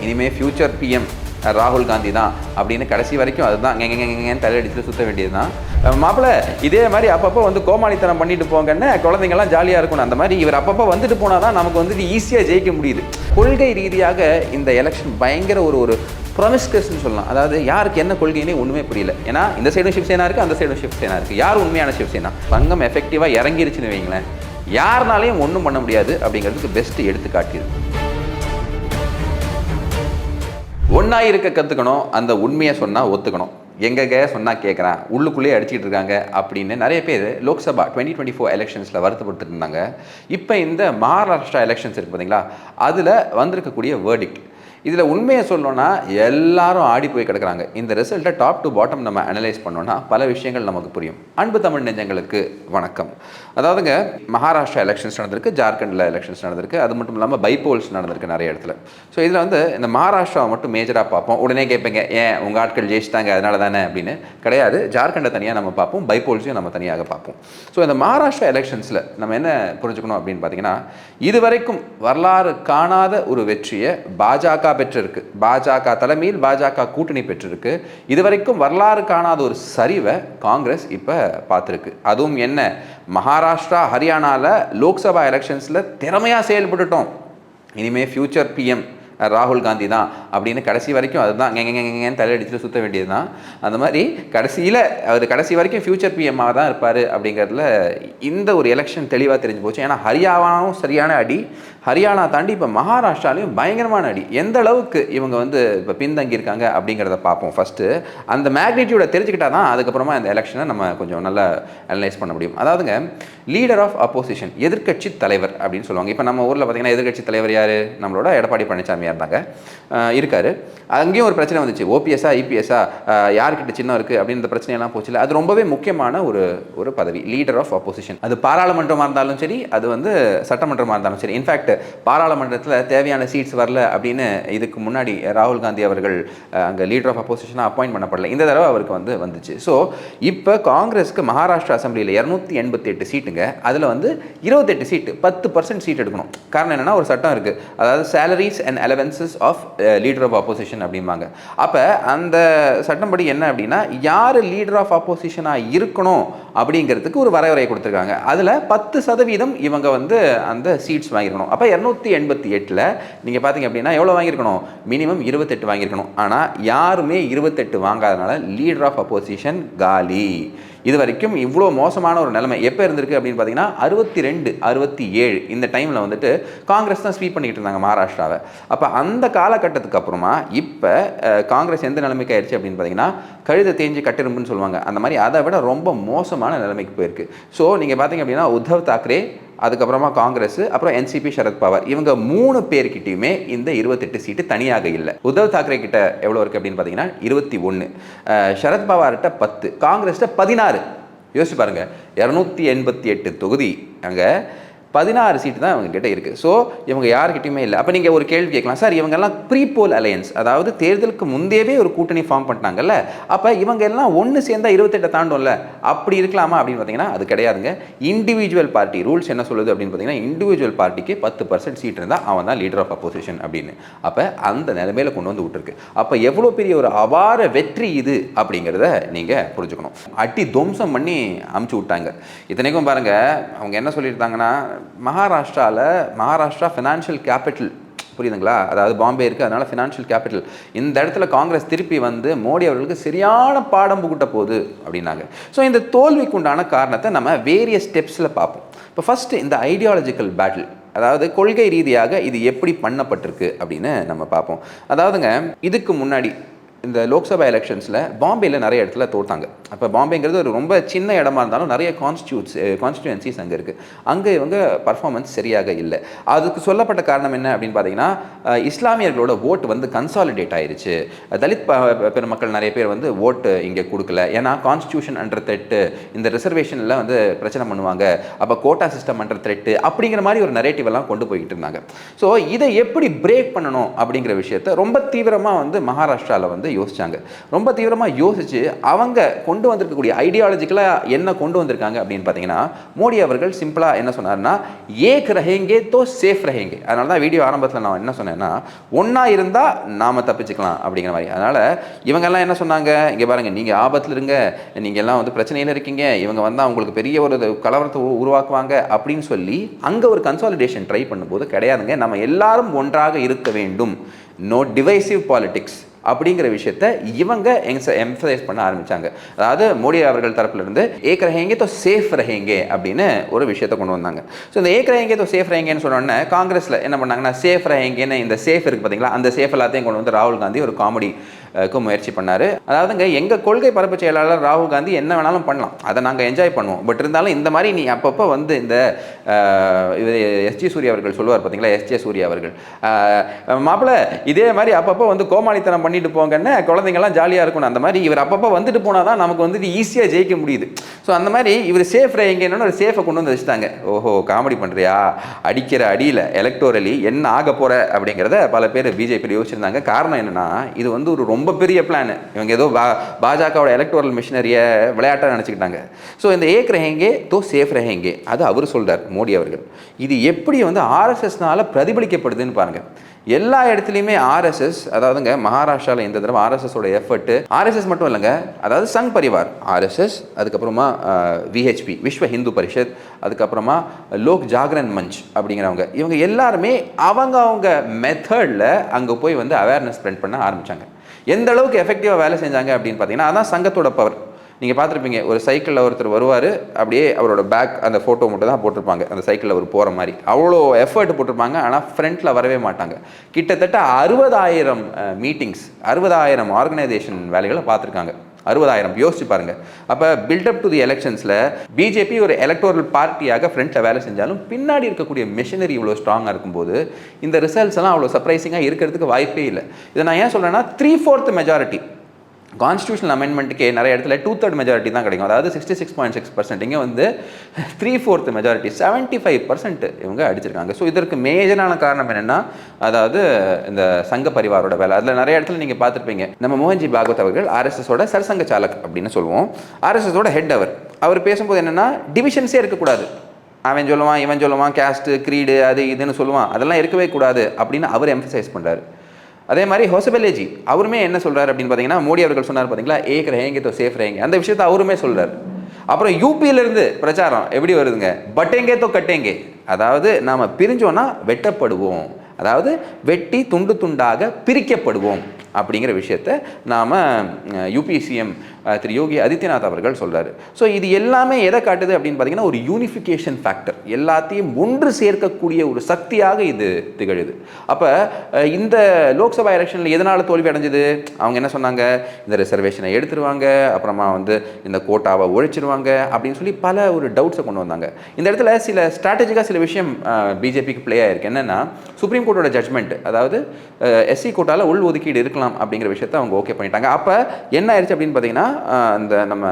இனிமேல் future PM ராகுல் காந்தி தான் அப்படின்னு கடைசி வரைக்கும் அதுதான் எங்கெங்கன்னு தலையடிச்சு சுற்ற வேண்டியது தான். மாப்பிள்ள இதே மாதிரி அப்பப்போ வந்து கோமாளித்தனம் பண்ணிட்டு போங்கன்னு குழந்தைங்கள்லாம் ஜாலியாக இருக்கணும். அந்த மாதிரி இவர் அப்பப்போ வந்துட்டு போனால் தான் நமக்கு வந்து ஈஸியாக ஜெயிக்க முடியுது. கொள்கை ரீதியாக இந்த எலெக்ஷன் பயங்கர ஒரு ப்ரொமிஸ்கஸ்ன்னு சொல்லலாம். அதாவது யாருக்கு என்ன கொள்கைன்னே ஒன்றுமே புரியல. ஏன்னா இந்த சைடும் சிவசேனா இருக்குது, அந்த சைடும் சிவசேனா இருக்குது. யார் உண்மையான சிவசேனா? பங்கம் எஃபெக்டிவாக இறங்கிருச்சுன்னு வைங்களேன், யாருனாலையும் ஒன்றும் பண்ண முடியாது அப்படிங்கிறதுக்கு பெஸ்ட் எடுத்துக்காட்டியிருக்கு. ஒன்றா இருக்க கற்றுக்கணும், அந்த உண்மையை சொன்னால் ஒத்துக்கணும். எங்கெங்க சொன்னால் கேட்குறேன், உள்ளுக்குள்ளேயே அடிச்சிட்டு இருக்காங்க அப்படின்னு நிறைய பேர் லோக்சபா 2024 எலெக்ஷன்ஸில் வருத்தப்பட்டு இருந்தாங்க. இப்போ இந்த மகாராஷ்டிரா எலெக்ஷன்ஸ் இருக்குது பார்த்தீங்களா, அதில் வந்திருக்கக்கூடிய வேர்டிக்ட், இதில் உண்மையை சொல்லணும்னா எல்லாரும் ஆடி போய் கிடக்குறாங்க. இந்த ரிசல்ட்டை டாப் டு பாட்டம் நம்ம அனலைஸ் பண்ணோன்னா பல விஷயங்கள் நமக்கு புரியும். அன்பு தமிழ் நெஞ்சங்களுக்கு வணக்கம். அதாவதுங்க, மகாராஷ்டிரா எலெக்ஷன்ஸ் நடந்திருக்கு, ஜார்க்கண்டில் எலெக்ஷன்ஸ் நடந்திருக்கு, அது மட்டும் இல்லாமல் பைபோல்ஸ் நடந்திருக்கு நிறைய இடத்துல. ஸோ இதில் வந்து இந்த மகாராஷ்டிராவை மட்டும் மேஜராக பார்ப்போம். உடனே கேட்பீங்க, ஏன் உங்கள் ஆட்கள் ஜெயிச்சிட்டாங்க அதனால தானே அப்படின்னு. கிடையாது, ஜார்க்கண்டை தனியாக நம்ம பார்ப்போம், பைபோல்ஸையும் நம்ம தனியாக பார்ப்போம். ஸோ இந்த மகாராஷ்டிரா எலெக்ஷன்ஸில் நம்ம என்ன புரிஞ்சுக்கணும் அப்படின்னு பார்த்தீங்கன்னா, இதுவரைக்கும் வரலாறு காணாத ஒரு வெற்றியை பாஜக பெற்றிருக்கு. பாஜக தலைமையில் பாஜக கூட்டணி பெற்றிருக்கு. இதுவரைக்கும் வரலாறு காணாத ஒரு சரிவை காங்கிரஸ் இப்போ பார்த்துருக்கு. அதுவும் என்ன, மகாராஷ்டிரா ஹரியானாவில் லோக்சபா எலெக்ஷன்ஸில் திறமையாக செயல்பட்டுட்டோம், இனிமேல் ஃபியூச்சர் பிஎம் ராகுல் காந்தி தான் அப்படின்னு கடைசி வரைக்கும் அதுதான் எங்கெங்கன்னு தலையடிச்சு சுற்ற வேண்டியது தான். அந்த மாதிரி கடைசியில் அவர் கடைசி வரைக்கும் ஃபியூச்சர் பிஎம்மாக தான் இருப்பார் அப்படிங்கிறதுல இந்த ஒரு எலெக்ஷன் தெளிவாக தெரிஞ்சு போச்சு. ஏன்னா ஹரியானாவும் சரியான அடி, ஹரியானா தாண்டி இப்போ மகாராஷ்டிராலையும் பயங்கரமான அடி. எந்த அளவுக்கு இவங்க வந்து இப்போ பின்தங்கியிருக்காங்க அப்படிங்கிறத பார்ப்போம். ஃபஸ்ட்டு அந்த மேக்னிடியூடை தெரிஞ்சுக்கிட்டா தான் அதுக்கப்புறமா இந்த எலெக்ஷனை நம்ம கொஞ்சம் நல்லா அனலைஸ் பண்ண முடியும். அதாவதுங்க, லீடர் ஆஃப் அப்போசிஷன், எதிர்க்கட்சி தலைவர் அப்படின்னு சொல்லுவாங்க. இப்போ நம்ம ஊரில் பார்த்தீங்கன்னா எதிர்க்கட்சி தலைவர் யார்? நம்மளோட எடப்பாடி பழனிசாமி இருந்தாங்க, இருக்காரு. அங்கேயும் ஒரு பிரச்சனை வந்துச்சு, ஓபிஎஸ்ஸா இபிஎஸ்ஸா, யார்கிட்ட சின்னம் இருக்குது அப்படின்ற பிரச்சனையெல்லாம் போச்சுல. அது ரொம்பவே முக்கியமான ஒரு பதவி, லீடர் ஆஃப் அப்போசிஷன். அது பாராளுமன்றமாக இருந்தாலும் சரி, அது வந்து சட்டமன்றமாக இருந்தாலும் சரி. இன்ஃபேக்ட் பாராளுமன்றத்தில் தேவையான சீட்ஸ் வரல அப்படின்னு இதுக்கு முன்னாடி ராகுல் காந்தி அவர்கள் அங்கே லீடர் ஆஃப் அப்போசிஷனாக அப்பாயின்ட் பண்ணப்படல. இந்த தடவை அவருக்கு வந்துச்சு. ஸோ இப்போ காங்கிரஸுக்கு மகாராஷ்டிரா அசம்பிளியில் 288 சீட்டுங்க. அதில் வந்து 28 சீட்டு, 10% சீட் எடுக்கணும். காரணம் என்னென்னா, ஒரு சட்டம் இருக்குது, அதாவது salaries and allowances of leader of opposition அப்படிம்பாங்க. அப்போ அந்த சட்டம்படி என்ன அப்படின்னா, யார் லீடர் ஆஃப் அப்போசிஷனாக இருக்கணும் அப்படிங்கிறதுக்கு ஒரு வரையறையை கொடுத்துருக்காங்க. அதில் 10% இவங்க வந்து அந்த சீட்ஸ் வாங்கியிருக்கணும். அப்போ 288ல் நீங்கள் பார்த்தீங்க அப்படின்னா எவ்வளோ வாங்கியிருக்கணும்? மினிமம் 28 வாங்கியிருக்கணும். ஆனால் யாருமே 28 வாங்காதனால லீடர் ஆஃப் அப்போசிஷன் காலி. இது வரைக்கும் இவ்வளோ மோசமான ஒரு நிலைமை எப்போ இருந்திருக்கு அப்படின்னு பார்த்தீங்கன்னா 62, 67 இந்த டைமில் வந்துட்டு காங்கிரஸ் தான் ஸ்வீப் பண்ணிக்கிட்டு இருந்தாங்க மகாராஷ்டிராவை. அப்போ அந்த காலகட்டத்துக்கு அப்புறமா இப்போ காங்கிரஸ் எந்த நிலைமைக்கு ஆயிடுச்சு அப்படின்னு பார்த்தீங்கன்னா, கழுதை தேஞ்சு கட்டெரும்புன்னு சொல்லுவாங்க, அந்த மாதிரி அதை விட ரொம்ப மோசமான நிலைமைக்கு போயிருக்கு. ஸோ நீங்கள் பார்த்தீங்க அப்படின்னா உத்தவ் தாக்கரே, அதுக்கப்புறமா காங்கிரஸ், அப்புறம் என்சிபி, சரத்பவார், இவங்க 3 பேர்கிட்டையுமே இந்த 28 சீட்டு தனியாக இல்லை. உத்தவ் தாக்கரே கிட்ட எவ்வளோ இருக்குது அப்படின்னு பார்த்தீங்கன்னா 21, சரத்பவார்கிட்ட 10, காங்கிரஸ்கிட்ட 16. யோசிச்சு பாருங்க, 288 தொகுதி, அங்கே 16 சீட்டு தான் இவங்க கிட்ட இருக்குது. ஸோ இவங்க யார்கிட்டையுமே இல்லை. அப்போ நீங்கள் ஒரு கேள்வி கேட்கலாம், சார் இவங்கெல்லாம் ப்ரீபோல் அலையன்ஸ், அதாவது தேர்தலுக்கு முந்தையவே ஒரு கூட்டணி ஃபார்ம் பண்ணிட்டாங்கல்ல, அப்போ இவங்க எல்லாம் ஒன்று சேர்ந்தால் 28 தாண்டும்ல, அப்படி இருக்கலாமா அப்படின்னு பார்த்தீங்கன்னா அது கிடையாதுங்க. இண்டிவிஜுவல் பார்ட்டி ரூல்ஸ் என்ன சொல்லுது அப்படின்னு பார்த்தீங்கன்னா, இண்டிவிஜுவல் பார்ட்டிக்கு 10% சீட் இருந்தால் அவன் தான் லீடர் ஆஃப் அப்போசிஷன் அப்படின்னு. அப்போ அந்த நிலைமையில கொண்டு வந்து விட்டுருக்கு. அப்போ எவ்வளோ பெரிய ஒரு அபார வெற்றி இது அப்படிங்கிறத நீங்கள் புரிஞ்சுக்கணும். அட்டி துவம்சம் பண்ணி அமுச்சு விட்டாங்க. இத்தனைக்கும் பாருங்கள், அவங்க என்ன சொல்லியிருந்தாங்கன்னா, மகாராஷ்டிரா ஃபினான்ஷியல் கேபிட்டல், புரியுதுங்களா? அதாவது பாம்பே இருக்குது, அதனால் ஃபினான்ஷியல் கேபிட்டல். இந்த இடத்துல காங்கிரஸ் திருப்பி வந்து மோடி அவர்களுக்கு சரியான பாடம் புகுட்ட போகுது அப்படின்னாங்க. ஸோ இந்த தோல்விக்கு உண்டான காரணத்தை நம்ம வேரியஸ் ஸ்டெப்ஸில் பார்ப்போம். இப்போ ஃபஸ்ட்டு இந்த ஐடியாலஜிக்கல் பேட்டில், அதாவது கொள்கை ரீதியாக இது எப்படி பண்ணப்பட்டிருக்கு அப்படின்னு நம்ம பார்ப்போம். அதாவதுங்க, இதுக்கு முன்னாடி இந்த லோக்சபா எலெக்ஷன்ஸில் பாம்பேயில் நிறைய இடத்துல தோற்றாங்க. அப்போ பாம்பேங்கிறது ஒரு ரொம்ப சின்ன இடமா இருந்தாலும் நிறைய கான்ஸ்டியூன்சிஸ் அங்கே இருக்குது. அங்கே இவங்க பர்ஃபார்மன்ஸ் சரியாக இல்லை. அதுக்கு சொல்லப்பட்ட காரணம் என்ன அப்படின்னு பார்த்தீங்கன்னா, இஸ்லாமியர்களோட ஓட்டு வந்து கன்சாலிடேட் ஆயிடுச்சு. தலித் பெருமக்கள் நிறைய பேர் வந்து ஓட்டு இங்கே கொடுக்கல. ஏன்னா கான்ஸ்டியூஷன் அண்டர் த்ரெட்டு, இந்த ரிசர்வேஷனில் வந்து பிரச்சனை பண்ணுவாங்க, அப்போ கோட்டா சிஸ்டம் அண்டர் த்ரெட்டு அப்படிங்கிற மாதிரி ஒரு நரேட்டிவ் எல்லாம் கொண்டு போய்கிட்டு இருந்தாங்க. ஸோ இதை எப்படி பிரேக் பண்ணணும் அப்படிங்கிற விஷயத்தை ரொம்ப தீவிரமாக வந்து மகாராஷ்டிராவில் வந்து யோசிச்சாங்க. ரொம்ப தீவிரமாக யோசித்து அவங்க கொண்டு வந்திருக்கக்கூடிய ஐடியாலஜிக்கலாக என்ன கொண்டு வந்திருக்காங்க அப்படின்னு பார்த்தீங்கன்னா, மோடி அவர்கள் சிம்பிளாக என்ன சொன்னார்னா, ஏக் ரஹேங்கே தோ சேஃப் ரஹேங்கே. அதனால தான் வீடியோ ஆரம்பத்தில் நான் என்ன சொன்னேன்னா, ஒன்றா இருந்தால் நாம் தப்பிச்சுக்கலாம் அப்படிங்கிற மாதிரி. அதனால் இவங்கெல்லாம் என்ன சொன்னாங்க, இங்கே பாருங்கள், நீங்கள் ஆபத்தில் இருங்க, நீங்கள் எல்லாம் வந்து பிரச்சனையில் இருக்கீங்க, இவங்க வந்தால் உங்களுக்கு பெரிய ஒரு கலவரத்தை உருவாக்குவாங்க அப்படின்னு சொல்லி அங்கே ஒரு கன்சாலிடேஷன் ட்ரை பண்ணும்போது கிடையாதுங்க, நம்ம எல்லாரும் ஒன்றாக இருக்க வேண்டும், நோ டிவைசிவ் பாலிடிக்ஸ் அப்படிங்கிற விஷயத்த இவங்க எம்ஃபசைஸ் பண்ண ஆரம்பித்தாங்க. அதாவது மோடி அவர்கள் தரப்புலேருந்து ஏக் ரஹேங்கே தோ சேஃப் ரஹேங்கே அப்படின்னு ஒரு விஷயத்தை கொண்டு வந்தாங்க. ஸோ இந்த ஏக் ரஹேங்கே தோ சேஃப் ரஹேங்கேன்னு சொன்னோன்னே காங்கிரஸில் என்ன பண்ணாங்கன்னா, சேஃப் ரஹேங்கேன்னு இந்த சேஃப் இருக்குது பார்த்தீங்களா, அந்த சேஃப் எல்லாத்தையும் கொண்டு வந்து ராகுல் காந்தி ஒரு காமெடி முயற்சி பண்ணார். அதாவதுங்க, எங்கள் கொள்கை பரப்பு செயலாளர் ராகுல் காந்தி என்ன வேணாலும் பண்ணலாம், அதை நாங்கள் என்ஜாய் பண்ணுவோம். பட் இருந்தாலும் இந்த மாதிரி நீ அப்பப்போ வந்து இந்த எஸ்ஜி சூர்யா அவர்கள் சொல்லுவார் பார்த்தீங்களா, எஸ்ஜே சூர்யா அவர்கள், மாப்பிள்ள இதே மாதிரி அப்பப்போ வந்து கோமாளித்தனம் பண்ணிட்டு போங்கன்னு குழந்தைங்கள்லாம் ஜாலியாக இருக்கணும். அந்த மாதிரி இவர் அப்பப்போ வந்துட்டு போனால் தான் நமக்கு வந்துட்டு ஈஸியாக ஜெயிக்க முடியுது. ஸோ அந்த மாதிரி இவர் சேஃப் ரேங்கன்னு ஒரு சேஃபை கொண்டு வந்து வச்சுட்டாங்க. ஓஹோ, காமெடி பண்ணுறியா, அடிக்கிற அடியில் எலக்டோரலி என்ன ஆக போகிற அப்படிங்கிறத பல பேர் பிஜேபியில் யோசிச்சிருந்தாங்க. காரணம் என்னென்னா, இது வந்து ஒரு ரொம்ப பெரிய பிளான். இவங்க ஏதோ பாஜகவோட எலக்டோரல் மிஷினரியை விளையாட்டாக நினச்சிக்கிட்டாங்க. ஸோ இந்த ஏக் ரஹேங்கே தோ சேஃப் ரஹேங்கே அது அவர் சொல்கிறார் மோடி அவர்கள். இது எப்படி வந்து ஆர்எஸ்எஸ்னால பிரதிபலிக்கப்படுதுன்னு பாருங்கள். எல்லா இடத்துலையுமே ஆர்எஸ்எஸ், அதாவதுங்க மகாராஷ்டிராவில் இந்த தடவை ஆர்எஸ்எஸோட எஃபர்ட்டு, ஆர்எஸ்எஸ் மட்டும் இல்லைங்க, அதாவது சங் பரிவார் ஆர்எஸ்எஸ், அதுக்கப்புறமா விஹெச்பி விஸ்வ ஹிந்து பரிஷத், அதுக்கப்புறமா லோக் ஜாகரன் மஞ்ச் அப்படிங்கிறவங்க, இவங்க எல்லாருமே அவங்க மெத்தடில் அங்கே போய் வந்து அவேர்னஸ் ஸ்ப்ரெட் பண்ண ஆரம்பித்தாங்க. எந்த அளவுக்கு எஃபெக்டிவாக வேலை செஞ்சாங்க அப்படின்னு பார்த்தீங்கன்னா, அதான் சங்கத்தோட பவர். நீங்கள் பார்த்துருப்பீங்க, ஒரு சைக்கிளில் ஒருத்தர் வருவார், அப்படியே அவரோட பேக் அந்த ஃபோட்டோ மட்டும் தான் போட்டிருப்பாங்க, அந்த சைக்கிளில் அவர் போகிற மாதிரி அவ்வளோ எஃபர்ட் போட்டிருப்பாங்க. ஆனால் ஃப்ரண்ட்டில் வரவே மாட்டாங்க. கிட்டத்தட்ட 60,000 மீட்டிங்ஸ், 60,000 ஆர்கனைசேஷன் வேலைகளை பார்த்துருக்காங்க. 60,000 யோசிச்சு பாருங்கள். அப்போ பில்டப் டு தி எலெக்ஷன்ஸில் பிஜேபி ஒரு எலக்டோரல் பார்ட்டியாக ஃப்ரண்ட்டில் வேலை செஞ்சாலும் பின்னாடி இருக்கக்கூடிய மிஷினரி இவ்வளோ ஸ்ட்ராங்காக இருக்கும்போது இந்த ரிசல்ட்ஸ் எல்லாம் அவ்வளோ சர்ப்ரைசிங்காக இருக்கிறதுக்கு வாய்ப்பே இல்லை. இதை நான் ஏன் சொல்கிறேன்னா, 3/4 மெஜாரிட்டி கான்ஸ்டியூஷனல் அமெண்ட்மெண்ட்டுக்கே நிறைய இடத்துல 2/3 மெஜாரிட்டி தான் கிடைக்கும். அதாவது 66.6%. இங்கே வந்து 3/4 மெஜாரிட்டி 75% இவங்க அடிச்சிருக்காங்க. ஸோ இதற்கு மேஜரான காரணம் என்னென்னா, அதாவது இந்த சங்க பரிவாரோட வேலை. அதில் நிறைய இடத்துல நீங்கள் பார்த்துருப்பீங்க, நம்ம மோகன்ஜி பாகவத் அவர்கள் ஆர்எஸ்எஸோட சர்சங்க சாலக் அப்படின்னு சொல்லுவோம், ஆர்எஸ்எஸோட ஹெட். அவர் பேசும்போது என்னென்னா, டிவிஷன்ஸே இருக்கக்கூடாது, அவன் சொல்லுவான் இவன் சொல்லுவான், கேஸ்ட்டு க்ரீடு அது இதுன்னு சொல்லுவான், அதெல்லாம் இருக்கவே கூடாது அப்படின்னு அவர் எம்ஃபசைஸ் பண்ணுறாரு. அதே மாதிரி ஹோசபெல்லேஜி அவருமே என்ன சொல்கிறார் அப்படின்னு பார்த்தீங்கன்னா, மோடி அவர்கள் சொன்னார் பார்த்தீங்களா, ஏக் ரஹேங்கே தோ சேஃப் ரஹேங்கே, அந்த விஷயத்தை அவருமே சொல்கிறார். அப்புறம் யூபியிலேருந்து பிரச்சாரம் எப்படி வருதுங்க, பட்டேங்கே தோ கட்டேங்கே, அதாவது நாம் பிரிஞ்சோன்னா வெட்டப்படுவோம், அதாவது வெட்டி துண்டு துண்டாக பிரிக்கப்படுவோம் அப்படிங்கிற விஷயத்தை நாம் யூபி சிஎம் திரு யோகி ஆதித்யநாத் அவர்கள் சொல்கிறார். ஸோ இது எல்லாமே எதை காட்டுது அப்படின்னு பார்த்தீங்கன்னா, ஒரு யூனிஃபிகேஷன் ஃபேக்டர், எல்லாத்தையும் ஒன்று சேர்க்கக்கூடிய ஒரு சக்தியாக இது திகழுது. அப்போ இந்த லோக்சபா எலெக்ஷனில் எதனால் தோல்வி அடைஞ்சது, அவங்க என்ன சொன்னாங்க, இந்த ரிசர்வேஷனை எடுத்துருவாங்க, அப்புறமா வந்து இந்த கோட்டாவை ஒழிச்சிருவாங்க அப்படின்னு சொல்லி பல ஒரு டவுட்ஸை கொண்டு வந்தாங்க. இந்த இடத்துல சில ஸ்ட்ராட்டஜிக்காக சில விஷயம் பிஜேபிக்கு ப்ளே ஆயிருக்கு. என்னென்னா, சுப்ரீம் கோர்ட்டோட ஜட்மெண்ட், அதாவது எஸ்சி கோட்டாவில் உள் ஒதுக்கீடு இருக்கலாம் அப்படிங்கிற விஷயத்தை அவங்க ஓகே பண்ணிட்டாங்க. அப்போ என்ன ஆயிடுச்சு அப்படின்னு பார்த்தீங்கன்னா, அந்த நம்ம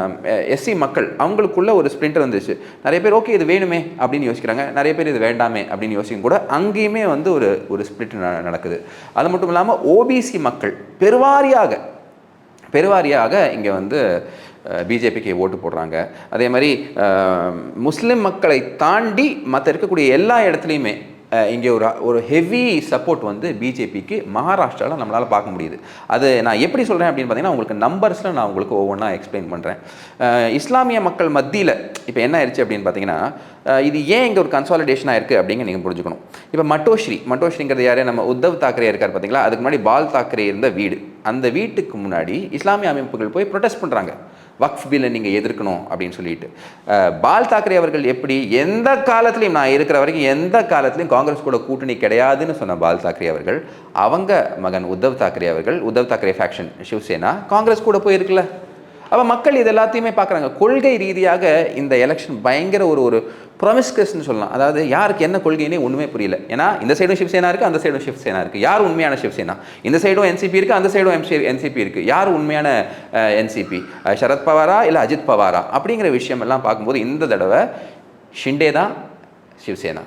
எஸ்சி மக்கள் அவங்களுக்குள்ள ஒரு ஸ்பிரிண்ட் வந்துச்சு. நிறைய பேர் ஓகே இது வேணுமே அப்படின்னு யோசிக்கிறாங்க, நிறைய பேர் இது வேண்டாமே அப்படின்னு யோசிக்கும் கூட அங்கேயுமே வந்து ஒரு ஸ்பிரிட் நடக்குது. அது மட்டும் இல்லாமல் ஓபிசி மக்கள் பெருவாரியாக இங்கே வந்து பிஜேபிக்கு ஓட்டு போடுறாங்க. அதே மாதிரி முஸ்லீம் மக்களை தாண்டி மற்ற இருக்கக்கூடிய எல்லா இடத்துலையுமே இங்கே ஒரு ஹெவி சப்போர்ட் வந்து பிஜேபிக்கு மகாராஷ்டிராவில் நம்மளால் பார்க்க முடியுது. அது நான் எப்படி சொல்கிறேன் அப்படின்னு பார்த்தீங்கன்னா, உங்களுக்கு நம்பர்ஸில் நான் உங்களுக்கு ஒவ்வொன்றா எக்ஸ்பிளைன் பண்ணுறேன். இஸ்லாமிய மக்கள் மத்தியில் இப்போ என்ன ஆயிடுச்சு அப்படின்னு பார்த்தீங்கன்னா, இது ஏன் இங்கே ஒரு கன்சாலிடேஷனாக இருக்குது அப்படிங்க நீங்கள் புரிஞ்சுக்கணும். இப்போ மட்டோஸ்ரீங்கிறது யார், நம்ம உத்தவ் தாக்கரே இருக்கார் பார்த்தீங்களா, அதுக்கு முன்னாடி பால் தாக்கரே இருந்த வீடு, அந்த வீட்டுக்கு முன்னாடி இஸ்லாமிய அமைப்புகள் போய் ப்ரொடெஸ்ட் பண்ணுறாங்க, வக்ஃப் பில்லை நீங்கள் எதிர்க்கணும் அப்படின்னு சொல்லிட்டு. பால் தாக்கரே அவர்கள் எப்படி எந்த காலத்துலையும், நான் இருக்கிற வரைக்கும் எந்த காலத்துலையும் காங்கிரஸ் கூட கூட்டணி கிடையாதுன்னு சொன்ன பால் தாக்கரே அவர்கள், அவங்க மகன் உத்தவ் தாக்கரே அவர்கள், உத்தவ் தாக்கரே ஃபேக்ஷன் சிவசேனா காங்கிரஸ் கூட போயிருக்குல்ல. அப்போ மக்கள் இது எல்லாத்தையுமே பார்க்குறாங்க. கொள்கை ரீதியாக இந்த எலெக்ஷன் பயங்கர ஒரு ப்ரொமிஸ்கஸ்ன்னு சொல்லலாம். அதாவது யாருக்கு என்ன கொள்கைன்னே ஒன்றுமே புரியல. ஏன்னா இந்த சைடும் சிவசேனா இருக்குது, அந்த சைடும் சிவசேனா இருக்குது. யார் உண்மையான சிவசேனா? இந்த சைடும் என்சிபி இருக்குது, அந்த சைடும் என்சிபி இருக்குது. யார் உண்மையான என்சிபி? சரத் பவாரா இல்லை அஜித் பவாரா? அப்படிங்கிற விஷயம் எல்லாம் பார்க்கும்போது இந்த தடவை ஷிண்டே தான் சிவசேனா,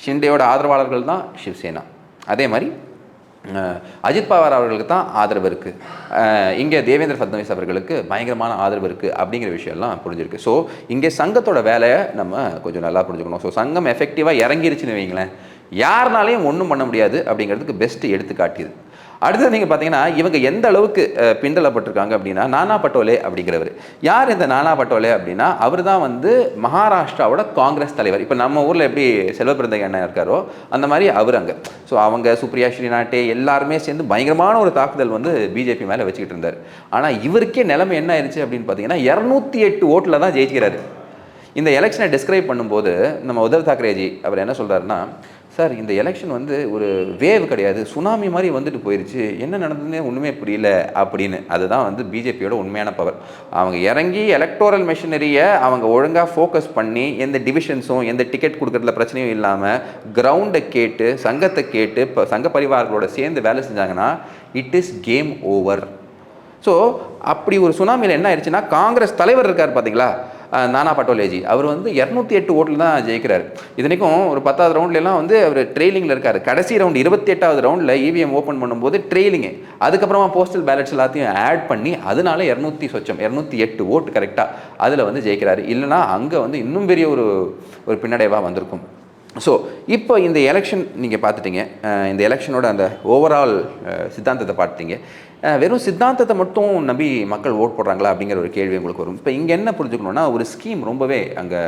ஷிண்டேயோட ஆதரவாளர்கள் தான் சிவசேனா. அதே மாதிரி அஜித் பவார் அவர்களுக்கு தான் ஆதரவு இருக்குது, இங்கே தேவேந்திர ஃபட்னவிஸ் அவர்களுக்கு பயங்கரமான ஆதரவு இருக்குது அப்படிங்கிற விஷயம்லாம் புரிஞ்சிருக்கு. ஸோ இங்கே சங்கத்தோட வேலையை நம்ம கொஞ்சம் நல்லா புரிஞ்சுக்கணும். ஸோ சங்கம் எஃபெக்டிவாக இறங்கிருச்சுன்னு வைங்களேன், யாருனாலையும் ஒன்றும் பண்ண முடியாது அப்படிங்கிறதுக்கு பெஸ்ட்டு எடுத்துக்காட்டியது. அடுத்தது நீங்கள் பார்த்தீங்கன்னா இவங்க எந்த அளவுக்கு பிண்டலப்பட்டிருக்காங்க அப்படின்னா, நானா பட்டோலே அப்படிங்கிறவர். யார் இந்த நானா பட்டோலே அப்படின்னா, அவர் தான் வந்து மகாராஷ்டிராவோட காங்கிரஸ் தலைவர். இப்போ நம்ம ஊரில் எப்படி செல்வப்பிரந்தைய அண்ணன் இருக்காரோ அந்த மாதிரி அவர் அங்கே. ஸோ அவங்க சுப்ரியா ஸ்ரீநாட்டே எல்லாருமே சேர்ந்து பயங்கரமான ஒரு தாக்குதல் வந்து பிஜேபி மேலே வச்சுக்கிட்டு இருந்தார். ஆனால் இவருக்கே நிலைமை என்ன ஆயிடுச்சு அப்படின்னு பார்த்தீங்கன்னா 208 ஓட்டில் தான் ஜெயிக்கிறாரு. இந்த எலெக்ஷனை டிஸ்கிரைப் பண்ணும்போது நம்ம உத்தவ் தாக்கரேஜி அவர் என்ன சொல்கிறாருன்னா, சார் இந்த எலெக்ஷன் வந்து ஒரு வேவ் கிடையாது, சுனாமி மாதிரி வந்துட்டு போயிடுச்சு, என்ன நடந்ததுன்னே ஒன்றுமே புரியல அப்படின்னு. அதுதான் வந்து பிஜேபியோட உண்மையான பவர். அவங்க இறங்கி எலக்டோரல் மெஷினரியை அவங்க ஒழுங்காக ஃபோக்கஸ் பண்ணி எந்த டிவிஷன்ஸும் எந்த டிக்கெட் கொடுக்குறதுல பிரச்சனையும் இல்லாமல் கிரவுண்டை கேட்டு சங்கத்தை கேட்டு இப்போ சங்க பரிவார்களோட சேர்ந்து வேலை செஞ்சாங்கன்னா it is game over. So அப்படி ஒரு சுனாமியில் என்ன ஆயிடுச்சுன்னா, காங்கிரஸ் தலைவர் இருக்கார் பார்த்தீங்களா நானா பட்டோலேஜி, அவர் வந்து 208 ஓட்டில் தான் ஜெயிக்கிறார். இதனைக்கும் ஒரு 10வது ரவுண்ட்லாம் வந்து அவர் ட்ரெயிலிங்கில் இருக்கார். கடைசி ரவுண்ட் 28வது ரவுண்டில் இவிஎம் ஓப்பன் பண்ணும்போது ட்ரெயிலிங்கு, அதுக்கப்புறமா போஸ்டல் பேலட்ஸ் எல்லாத்தையும் ஆட் பண்ணி அதனால 208 ஓட்டு கரெக்டாக அதில் வந்து ஜெயிக்கிறாரு. இல்லைனா அங்கே வந்து இன்னும் பெரிய ஒரு பின்னடைவாக வந்திருக்கும். ஸோ இப்போ இந்த எலெக்ஷன் நீங்கள் பார்த்துட்டீங்க, இந்த எலெக்ஷனோட அந்த ஓவரால் சித்தாந்தத்தை பார்த்துட்டீங்க. வெறும் சித்தாந்தத்தை மட்டும் நம்பி மக்கள் ஓட் போடுறாங்களா அப்படிங்கிற ஒரு கேள்வி உங்களுக்கு வரும். இப்போ இங்கே என்ன புரிஞ்சுக்கணுன்னா, ஒரு ஸ்கீம் ரொம்பவே அங்கே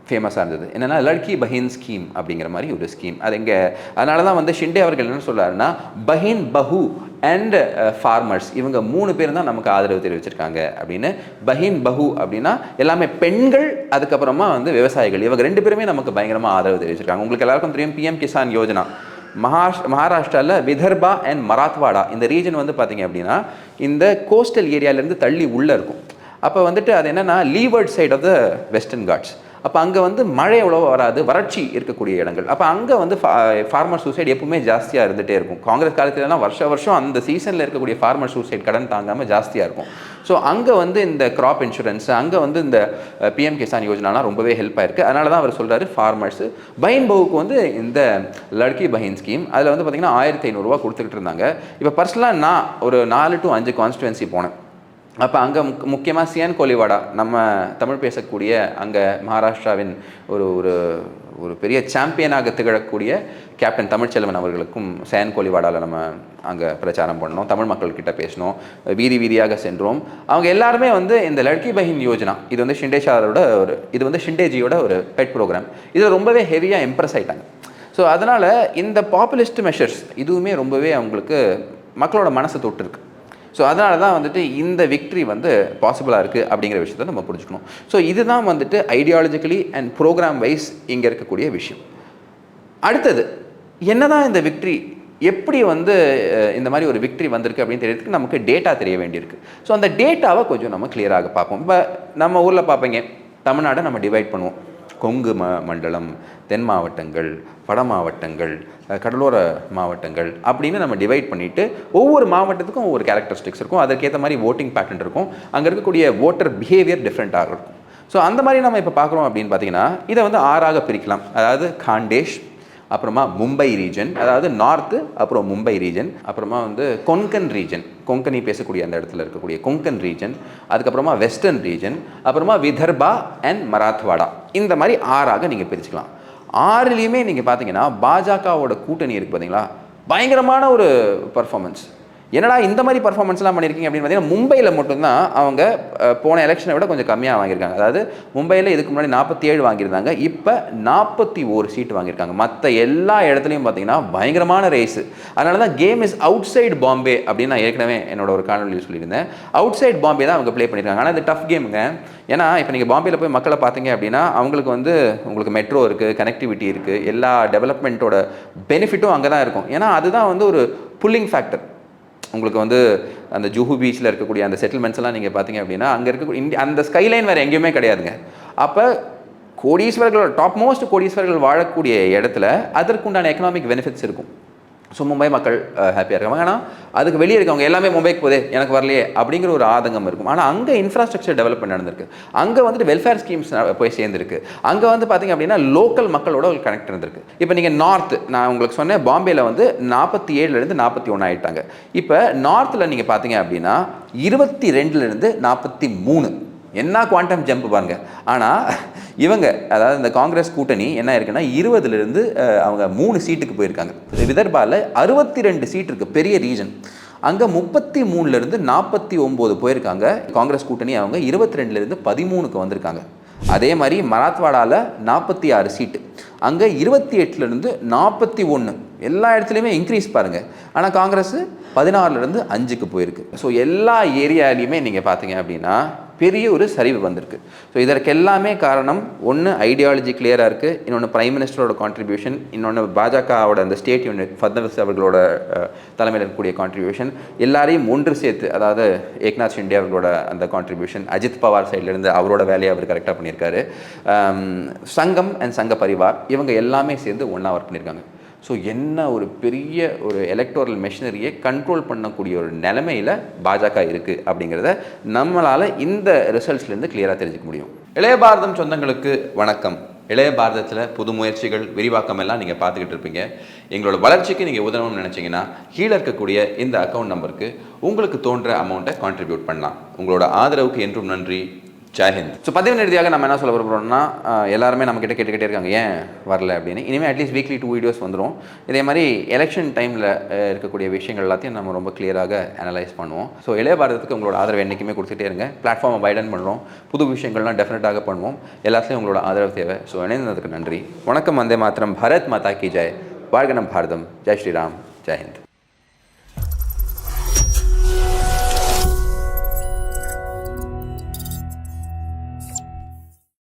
ஃபேமஸாக இருந்தது. என்னென்னா லட்கி பஹின் ஸ்கீம் அப்படிங்கிற மாதிரி ஒரு ஸ்கீம். அது இங்கே அதனால தான் வந்து ஷிண்டே அவர்கள் என்ன சொல்கிறாருன்னா, பஹின் பஹு அண்ட் ஃபார்மர்ஸ் இவங்க 3 பேர் தான் நமக்கு ஆதரவு தெரிவிச்சிருக்காங்க அப்படின்னு. பஹின் பஹு அப்படின்னா எல்லாமே பெண்கள், அதுக்கப்புறமா வந்து விவசாயிகள், இவங்க 2 பேருமே நமக்கு பயங்கரமாக ஆதரவு தெரிவிச்சிருக்காங்க. உங்களுக்கு எல்லாருக்கும் தெரியும் பிஎம் கிசான் யோஜனா. மகாராஷ்டிராவில் விதர்பா அண்ட் மராத்வாடா இந்த ரீஜன் வந்து பார்த்தீங்க அப்படின்னா இந்த கோஸ்டல் ஏரியாவிலேருந்து தள்ளி உள்ளே இருக்கும். அப்போ வந்துட்டு அது என்னென்னா leeward side of the Western Ghats. அப்போ அங்கே வந்து மழை எவ்வளோ வராது, வறட்சி இருக்கக்கூடிய இடங்கள். அப்போ அங்கே வந்து ஃபார்மர் சூசைட் எப்பவுமே ஜாஸ்தியாக இருந்துகிட்டே இருக்கும். காங்கிரஸ் காலத்துலலாம் வருஷம் அந்த சீசனில் இருக்கக்கூடிய ஃபார்மர் சூசைட் கடன் தாங்காமல் ஜாஸ்தியாக இருக்கும். ஸோ அங்கே வந்து இந்த கிராப் இன்சூரன்ஸ், அங்கே வந்து இந்த பிஎம் கிசான் யோஜனாலாம் ரொம்பவே ஹெல்ப் ஆயிருக்கு. அதனால தான் அவர் சொல்கிறாரு ஃபார்மர்ஸு. பஹின் பஹுக்கு வந்து இந்த லட்கி பஹின் ஸ்கீம் அதில் வந்து பார்த்திங்கன்னா 1500 ரூபா கொடுத்துக்கிட்டு இருந்தாங்க. இப்போ பர்சனலாக நான் ஒரு 4 to 5 கான்ஸ்டுவன்சி போனேன். அப்போ அங்கே முக்கியமாக சியான் கோலிவாடா, நம்ம தமிழ் பேசக்கூடிய அங்கே மகாராஷ்டிராவின் ஒரு ஒரு பெரிய சாம்பியனாக திகழக்கூடிய கேப்டன் தமிழ்ச்செல்வன் அவர்களுக்கும் சியான் கோலிவாடாவில் நம்ம அங்கே பிரச்சாரம் பண்ணோம், தமிழ் மக்கள்கிட்ட பேசினோம், வீதியாக சென்றோம். அவங்க எல்லாருமே வந்து இந்த லட்கி பஹின் யோஜனா இது வந்து ஷிண்டேஷாரோட இது வந்து ஷிண்டேஜியோட ஒரு பெட் ப்ரோக்ராம், இதில் ரொம்பவே ஹெவியாக இம்ப்ரெஸ் ஆகிட்டாங்க. ஸோ அதனால் இந்த பாப்புலிஸ்ட் மெஷர்ஸ் இதுவுமே ரொம்பவே அவங்களுக்கு மக்களோட மனசை தொட்டுருக்கு. ஸோ அதனால தான் வந்துட்டு இந்த விக்ட்ரி வந்து பாசிபிளாக இருக்குது அப்படிங்கிற விஷயத்தை நம்ம புரிஞ்சுக்கணும். ஸோ இதுதான் வந்துட்டு ஐடியாலஜிக்கலி அண்ட் ப்ரோக்ராம் வைஸ் இங்கே இருக்கக்கூடிய விஷயம். அடுத்தது என்ன தான் இந்த விக்ட்ரி எப்படி வந்து இந்த மாதிரி ஒரு விக்ட்ரி வந்திருக்கு அப்படின்னு தெரியறதுக்கு நமக்கு டேட்டா தெரிய வேண்டியிருக்கு. ஸோ அந்த டேட்டாவை கொஞ்சம் நம்ம கிளியராக பார்ப்போம். இப்போ நம்ம ஊரில் பார்ப்பீங்க, தமிழ்நாடை நம்ம டிவைட் பண்ணுவோம். கொங்கு மண்டலம், தென் மாவட்டங்கள், வட மாவட்டங்கள், கடலோர மாவட்டங்கள் அப்படின்னு நம்ம டிவைட் பண்ணிவிட்டு ஒவ்வொரு மாவட்டத்துக்கும் ஒவ்வொரு கேரக்டரிஸ்டிக்ஸ் இருக்கும். அதற்கேற்ற மாதிரி ஓட்டிங் பேட்டர்ன் இருக்கும். அங்கே இருக்கக்கூடிய ஓட்டர் பிஹேவியர் டிஃப்ரெண்ட்டாக இருக்கும். ஸோ அந்த மாதிரி நம்ம இப்போ பார்க்குறோம் அப்படின்னு பார்த்தீங்கன்னா இதை வந்து 6ஆக பிரிக்கலாம். அதாவது காண்டேஷ், அப்புறமா மும்பை ரீஜன், அதாவது நார்த்து, அப்புறம் மும்பை ரீஜன், அப்புறமா வந்து கொன்கன் ரீஜன், கொங்கனி பேசக்கூடிய அந்த இடத்துல இருக்கக்கூடிய கொங்கன் ரீஜன், அதுக்கப்புறமா வெஸ்டர்ன் ரீஜன், அப்புறமா விதர்பா அண்ட் மராத்வாடா. இந்த மாதிரி 6ஆக நீங்கள் பிரிச்சுக்கலாம். 6லையுமே நீங்கள் பார்த்தீங்கன்னா பாஜகவோட கூட்டணி இருக்குது பார்த்தீங்களா, பயங்கரமான ஒரு பர்ஃபார்மன்ஸ். என்னடா இந்த மாதிரி பர்ஃபார்மன்ஸ்லாம் பண்ணியிருக்கீங்க அப்படின்னு பார்த்தீங்கன்னா மும்பையில் மட்டும்தான் அவங்க போன எலெக்ஷனை விட கொஞ்சம் கம்மியாக வாங்கியிருக்காங்க. அதாவது மும்பையில் இதுக்கு முன்னாடி 47 வாங்கியிருந்தாங்க, இப்போ 41 சீட்டு வாங்கியிருக்காங்க. மற்ற எல்லா இடத்துலையும் பார்த்தீங்கன்னா பயங்கரமான ரேஸு. அதனால தான் game is out side Bombay அப்படின்னு நான் ஏற்கனவே என்னோட ஒரு காணொலியில் சொல்லியிருந்தேன். அவுட் சைடு பாம்பே தான் அவங்க ப்ளே பண்ணியிருக்காங்க. ஆனால் இது டஃப் கேமுங்க. ஏன்னா இப்போ நீங்கள் பாம்பேயில் போய் மக்களை பார்த்தீங்க அப்படின்னா அவங்களுக்கு வந்து உங்களுக்கு மெட்ரோ இருக்குது, கனெக்டிவிட்டி இருக்குது, எல்லா டெவலப்மெண்ட்டோட பெனிஃபிட்டும் அங்கே தான் இருக்கும். ஏன்னா அதுதான் வந்து ஒரு புல்லிங் ஃபேக்டர். உங்களுக்கு வந்து அந்த ஜூஹு பீச்சில் இருக்கக்கூடிய அந்த செட்டில்மெண்ட்ஸ் எல்லாம் நீங்கள் பார்த்தீங்க அப்படின்னா அங்கே இருக்கக்கூடிய அந்த ஸ்கைலைன் வேறு எங்கேயுமே கிடையாதுங்க. அப்போ கோடீஸ்வரர்கள், டாப் மோஸ்ட் கோடீஸ்வரர்கள் வாழக்கூடிய இடத்துல அதற்குண்டான எக்கனாமிக் பெனிஃபிட்ஸ் இருக்கும். ஸோ மும்பை மக்கள் ஹாப்பியாக இருக்காங்க. ஆனால் அதுக்கு வெளியே இருக்கவங்க எல்லாமே மும்பைக்கு போதே எனக்கு வரலையே அப்படிங்கிற ஒரு ஆதங்கம் இருக்கும். ஆனால் அங்கே இன்ஃப்ராஸ்ட்ரக்சர் டெவலப்மெண்ட் நடந்திருக்கு, அங்கே வந்துட்டு வெல்ஃபேர் ஸ்கீம்ஸ் போய் சேர்ந்துருக்கு, அங்கே வந்து பார்த்திங்க அப்படின்னா லோக்கல் மக்களோட ஒரு கனெக்ட் இருந்திருக்கு. இப்போ நீங்கள் நார்த், நான் உங்களுக்கு சொன்னேன் பாம்பேயில் வந்து 47லேருந்து 41 ஆகிட்டாங்க. இப்போ நார்த்தில் நீங்கள் பார்த்தீங்க அப்படின்னா 22லேருந்து 43, என்ன குவாண்டம் ஜம்ப் பாருங்க. ஆனால் இவங்க, அதாவது இந்த காங்கிரஸ் கூட்டணி என்ன இருக்குன்னா 20லேருந்து அவங்க 3 சீட்டுக்கு போயிருக்காங்க. விதர்பாவில் 62 சீட் இருக்குது, பெரிய ரீஜன். அங்கே 33லேருந்து 49 போயிருக்காங்க காங்கிரஸ் கூட்டணி. அவங்க 22லேருந்து 13க்கு வந்திருக்காங்க. அதே மாதிரி மராத்வாடாவில் 46 சீட்டு, அங்கே 28லேருந்து 41, எல்லா இடத்துலையுமே இன்க்ரீஸ் பாருங்கள். ஆனால் காங்கிரஸ் 16லேருந்து 5க்கு போயிருக்கு. ஸோ எல்லா ஏரியாலையுமே நீங்கள் பார்த்தீங்க அப்படின்னா பெரிய ஒரு சரிவு வந்திருக்கு. ஸோ இதற்கு எல்லாமே காரணம் ஒன்று ஐடியாலஜி கிளியராக இருக்குது, இன்னொன்று பிரைம் மினிஸ்டரோட கான்ட்ரிபியூஷன், இன்னொன்று பாஜகவோட அந்த ஸ்டேட் யூனிட் ஃபட்னவிஸ் அவர்களோட தலைமையில் இருக்கக்கூடிய கான்ட்ரிபியூஷன், எல்லாரையும் ஒன்று சேர்த்து, அதாவது ஏக்நாத் ஷிண்டே அவர்களோட அந்த கான்ட்ரிபியூஷன், அஜித் பவார் சைட்லேருந்து அவரோட வேலையை அவர் கரெக்டாக பண்ணியிருக்காரு, சங்கம் அண்ட் சங்க பரிவார் இவங்க எல்லாமே சேர்ந்து ஒன்றா ஒர்க் பண்ணியிருக்காங்க. ஸோ என்ன ஒரு பெரிய ஒரு எலக்டோரல் மெஷினரியை கண்ட்ரோல் பண்ணக்கூடிய ஒரு நிலைமையில் பாஜக இருக்குது அப்படிங்கிறத நம்மளால் இந்த ரிசல்ட்ஸ்லேருந்து கிளியராக தெரிஞ்சுக்க முடியும். இளைய பாரதம் சொந்தங்களுக்கு வணக்கம். இளைய பாரதத்தில் புது முயற்சிகள், விரிவாக்கம் எல்லாம் நீங்கள் பார்த்துக்கிட்டு இருப்பீங்க. எங்களோட வளர்ச்சிக்கு நீங்கள் உதவணும்னு நினச்சிங்கன்னா கீழே இருக்கக்கூடிய இந்த அக்கௌண்ட் நம்பருக்கு உங்களுக்கு தோன்ற அமௌண்ட்டை கான்ட்ரிபியூட் பண்ணலாம். உங்களோட ஆதரவுக்கு என்றும் நன்றி. ஜெய்ஹிந்த். ஸோ பதிவு நிறுதியாக நம்ம என்ன சொல்ல விரும்புகிறோம்னா, எல்லாருமே நம்ம கேட்டுக்கிட்டே இருக்காங்க ஏன் வரல அப்படின்னு. இனிமேல் அட்லீஸ்ட் வீக்லி 2 வீடியோஸ் வந்துடும். இதே மாதிரி எலெக்ஷன் டைமில் இருக்கக்கூடிய விஷயங்கள் எல்லாத்தையும் நம்ம ரொம்ப கிளியராக அனலைஸ் பண்ணுவோம். ஸோ இளைய பாரதத்துக்கு உங்களோட ஆதரவு என்றைக்குமே கொடுத்துட்டே இருங்க. பிளாட்ஃபார்மை வைடன் பண்ணுறோம், புது விஷயங்கள்லாம் டெஃபினட்டாக பண்ணுவோம். எல்லாத்துலேயும் உங்களோட ஆதரவு தேவை. ஸோ இணைந்ததுக்கு நன்றி. வணக்கம். வந்தே மாத்திரம். பாரத் மாதா கி ஜெய். வாழ்க நம் பாரதம். ஜெய் ஸ்ரீராம். ஜெய்ஹிந்த்.